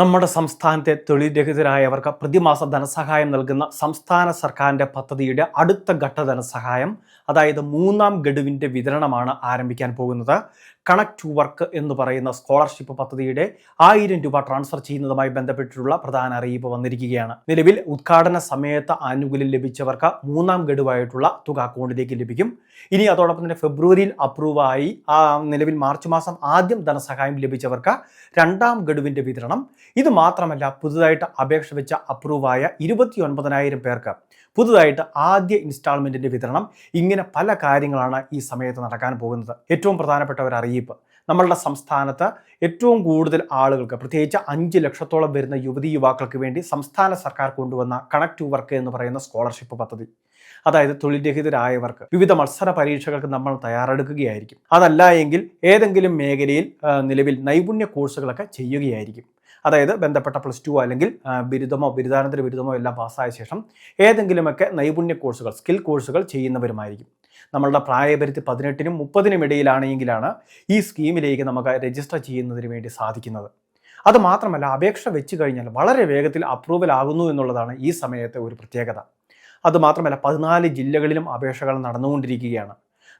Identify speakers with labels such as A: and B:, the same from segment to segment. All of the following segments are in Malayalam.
A: നമ്മുടെ സംസ്ഥാനത്തെ തൊഴിൽ രഹിതരായവർക്ക് പ്രതിമാസ ധനസഹായം നൽകുന്ന സംസ്ഥാന സർക്കാരിൻ്റെ പദ്ധതിയുടെ അടുത്ത ഘട്ട ധനസഹായം, അതായത് മൂന്നാം ഗഡുവിൻ്റെ വിതരണമാണ് ആരംഭിക്കാൻ പോകുന്നത്. കണക്ട് ടു വർക്ക് എന്ന് പറയുന്ന സ്കോളർഷിപ്പ് പദ്ധതിയുടെ 1000 രൂപ ട്രാൻസ്ഫർ ചെയ്യുന്നതുമായി ബന്ധപ്പെട്ടിട്ടുള്ള പ്രധാന അറിയിപ്പ് വന്നിരിക്കുകയാണ്. നിലവിൽ ഉദ്ഘാടന സമയത്ത് ആനുകൂല്യം ലഭിച്ചവർക്ക് മൂന്നാം ഗഡുവായിട്ടുള്ള തുക അക്കൗണ്ടിലേക്ക് ലഭിക്കും. ഇനി അതോടൊപ്പം തന്നെ ഫെബ്രുവരിയിൽ അപ്രൂവായി നിലവിൽ മാർച്ച് മാസം ആദ്യം ധനസഹായം ലഭിച്ചവർക്ക് രണ്ടാം ഗഡുവിൻ്റെ വിതരണം. ഇത് മാത്രമല്ല, പുതുതായിട്ട് അപേക്ഷ വെച്ച അപ്രൂവായ 29,000 പേർക്ക് പുതുതായിട്ട് ആദ്യ ഇൻസ്റ്റാൾമെൻറ്റിൻ്റെ വിതരണം. ഇങ്ങനെ പല കാര്യങ്ങളാണ് ഈ സമയത്ത് നടക്കാൻ പോകുന്നത്. ഏറ്റവും പ്രധാനപ്പെട്ട ഒരു അറിയിപ്പ്, നമ്മളുടെ സംസ്ഥാനത്ത് ഏറ്റവും കൂടുതൽ ആളുകൾക്ക്, പ്രത്യേകിച്ച് 5 ലക്ഷത്തോളം വരുന്ന യുവതി യുവാക്കൾക്ക് വേണ്ടി സംസ്ഥാന സർക്കാർ കൊണ്ടുവന്ന കണക്ട് ടു വർക്ക് എന്ന് പറയുന്ന സ്കോളർഷിപ്പ് പദ്ധതി, അതായത് തൊഴിൽ രഹിതരായവർക്ക് വിവിധ മത്സര പരീക്ഷകൾക്ക് നമ്മൾ തയ്യാറെടുക്കുകയായിരിക്കും. അതല്ല എങ്കിൽ ഏതെങ്കിലും മേഖലയിൽ നിലവിൽ നൈപുണ്യ കോഴ്സുകളൊക്കെ ചെയ്യുകയായിരിക്കും. അതായത് ബന്ധപ്പെട്ട +2 അല്ലെങ്കിൽ ബിരുദമോ ബിരുദാനന്തര ബിരുദമോ എല്ലാം പാസ്സായ ശേഷം ഏതെങ്കിലുമൊക്കെ നൈപുണ്യ കോഴ്സുകൾ, സ്കിൽ കോഴ്സുകൾ ചെയ്യുന്നവരുമായിരിക്കും. നമ്മളുടെ പ്രായപരിധി 18-നും 30-നും ഇടയിലാണെങ്കിലാണ് ഈ സ്കീമിലേക്ക് നമുക്ക് രജിസ്റ്റർ ചെയ്യുന്നതിന് വേണ്ടി സാധിക്കുന്നത്. അത് മാത്രമല്ല, അപേക്ഷ വെച്ച് കഴിഞ്ഞാൽ വളരെ വേഗത്തിൽ അപ്രൂവൽ ആകുന്നു എന്നുള്ളതാണ് ഈ സമയത്തെ ഒരു പ്രത്യേകത. അതുമാത്രമല്ല, 14 ജില്ലകളിലും അപേക്ഷകൾ നടന്നുകൊണ്ടിരിക്കുകയാണ്.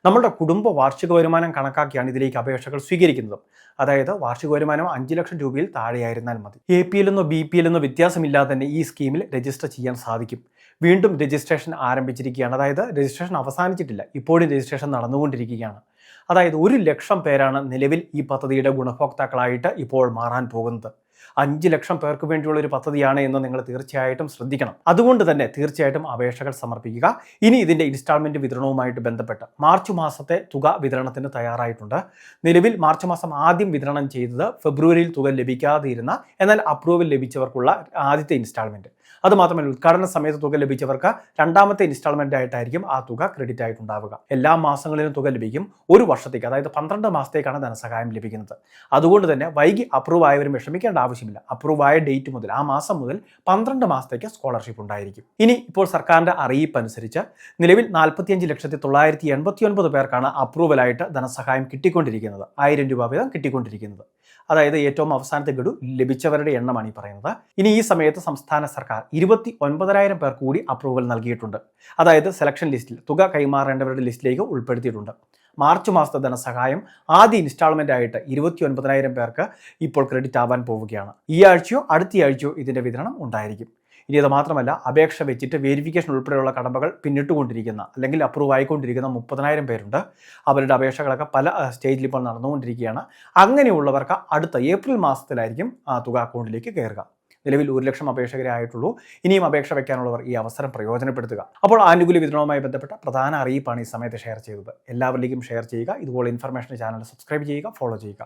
A: നമ്മുടെ കുടുംബ വാർഷിക വരുമാനം കണക്കാക്കിയാണ് ഇതിലേക്ക് അപേക്ഷകൾ സ്വീകരിക്കുന്നത്. അതായത് വാർഷിക വരുമാനം 5 ലക്ഷം രൂപയിൽ താഴെയായിരുന്നാൽ മതി. APL എന്നോ BPL എന്നോ വ്യത്യാസമില്ലാതെ തന്നെ ഈ സ്കീമിൽ രജിസ്റ്റർ ചെയ്യാൻ സാധിക്കും. വീണ്ടും രജിസ്ട്രേഷൻ ആരംഭിച്ചിരിക്കുകയാണ്. അതായത് രജിസ്ട്രേഷൻ അവസാനിച്ചിട്ടില്ല, ഇപ്പോഴും രജിസ്ട്രേഷൻ നടന്നുകൊണ്ടിരിക്കുകയാണ്. അതായത് 1 ലക്ഷം പേരാണ് നിലവിൽ ഈ പദ്ധതിയുടെ ഗുണഭോക്താക്കളായിട്ട് ഇപ്പോൾ മാറാൻ പോകുന്നത്. 5 ലക്ഷം പേർക്ക് വേണ്ടിയുള്ള ഒരു പദ്ധതിയാണ് എന്ന് നിങ്ങൾ തീർച്ചയായിട്ടും ശ്രദ്ധിക്കണം. അതുകൊണ്ട് തന്നെ തീർച്ചയായിട്ടും അപേക്ഷകൾ സമർപ്പിക്കുക. ഇനി ഇതിൻ്റെ ഇൻസ്റ്റാൾമെൻറ്റ് വിതരണവുമായിട്ട് ബന്ധപ്പെട്ട് മാർച്ച് മാസത്തെ തുക വിതരണത്തിന് തയ്യാറായിട്ടുണ്ട്. നിലവിൽ മാർച്ച് മാസം ആദ്യം വിതരണം ചെയ്തത് ഫെബ്രുവരിയിൽ തുക ലഭിക്കാതെ ഇരുന്ന, എന്നാൽ അപ്രൂവൽ ലഭിച്ചവർക്കുള്ള ആദ്യത്തെ ഇൻസ്റ്റാൾമെൻറ്റ്. അതുമാത്രമല്ല, ഉദ്ഘാടന സമയത്ത് തുക ലഭിച്ചവർക്ക് രണ്ടാമത്തെ ഇൻസ്റ്റാൾമെൻ്റ് ആയിട്ടായിരിക്കും ആ തുക ക്രെഡിറ്റ് ആയിട്ടുണ്ടാവുക. എല്ലാ മാസങ്ങളിലും തുക ലഭിക്കും. ഒരു വർഷത്തേക്ക്, അതായത് 12 മാസത്തേക്കാണ് ധനസഹായം ലഭിക്കുന്നത്. അതുകൊണ്ട് തന്നെ വൈകി അപ്രൂവ് ആയവരും വിഷമിക്കേണ്ട ആവശ്യമില്ല. അപ്രൂവ് ആയ ഡേറ്റ് മുതൽ, ആ മാസം മുതൽ 12 മാസത്തേക്ക് സ്കോളർഷിപ്പ് ഉണ്ടായിരിക്കും. ഇനി ഇപ്പോൾ സർക്കാരിൻ്റെ അറിയിപ്പ് അനുസരിച്ച് നിലവിൽ 45,989 പേർക്കാണ് അപ്രൂവലായിട്ട് ധനസഹായം കിട്ടിക്കൊണ്ടിരിക്കുന്നത്. 1000 രൂപ വീതം കിട്ടിക്കൊണ്ടിരിക്കുന്നത്. അതായത് ഏറ്റവും അവസാനത്തെ ഗഡു ലഭിച്ചവരുടെ എണ്ണമാണ് ഈ പറയുന്നത്. ഇനി ഈ സമയത്ത് സംസ്ഥാന സർക്കാർ 29,000 പേർക്ക് കൂടി അപ്രൂവൽ നൽകിയിട്ടുണ്ട്. അതായത് സെലക്ഷൻ ലിസ്റ്റിൽ തുക കൈമാറേണ്ടവരുടെ ലിസ്റ്റിലേക്ക് ഉൾപ്പെടുത്തിയിട്ടുണ്ട്. മാർച്ച് മാസത്തെ ധനസഹായം ആദ്യ ഇൻസ്റ്റാൾമെൻ്റ് ആയിട്ട് 29,000 പേർക്ക് ഇപ്പോൾ ക്രെഡിറ്റ് ആവാൻ പോവുകയാണ്. ഈ ആഴ്ചയോ അടുത്ത ആഴ്ചയോ ഇതിൻ്റെ വിതരണം ഉണ്ടായിരിക്കും. ഇനി അത് മാത്രമല്ല, അപേക്ഷ വെച്ചിട്ട് വെരിഫിക്കേഷൻ ഉൾപ്പെടെയുള്ള കടമ്പകൾ പിന്നിട്ടുകൊണ്ടിരിക്കുന്ന അല്ലെങ്കിൽ അപ്രൂവ് ആയിക്കൊണ്ടിരിക്കുന്ന 30,000 പേരുണ്ട്. അവരുടെ അപേക്ഷകളൊക്കെ പല സ്റ്റേജിൽ ഇപ്പോൾ നടന്നുകൊണ്ടിരിക്കുകയാണ്. അങ്ങനെയുള്ളവർക്ക് അടുത്ത ഏപ്രിൽ മാസത്തിലായിരിക്കും ആ തുക അക്കൗണ്ടിലേക്ക് കയറുക. നിലവിൽ 1 ലക്ഷം അപേക്ഷകരെ ആയിട്ടുള്ളൂ. ഇനിയും അപേക്ഷ വയ്ക്കാനുള്ളവർ ഈ അവസരം പ്രയോജനപ്പെടുത്തുക. അപ്പോൾ ആനുകൂല്യ വിതരണവുമായി ബന്ധപ്പെട്ട പ്രധാന അറിയിപ്പാണ് ഈ സമയത്ത് ഷെയർ ചെയ്തത്. എല്ലാവരിലേക്കും ഷെയർ ചെയ്യുക. ഇതുപോലെ ഇൻഫർമേഷൻ ചാനൽ സബ്സ്ക്രൈബ് ചെയ്യുക, ഫോളോ ചെയ്യുക.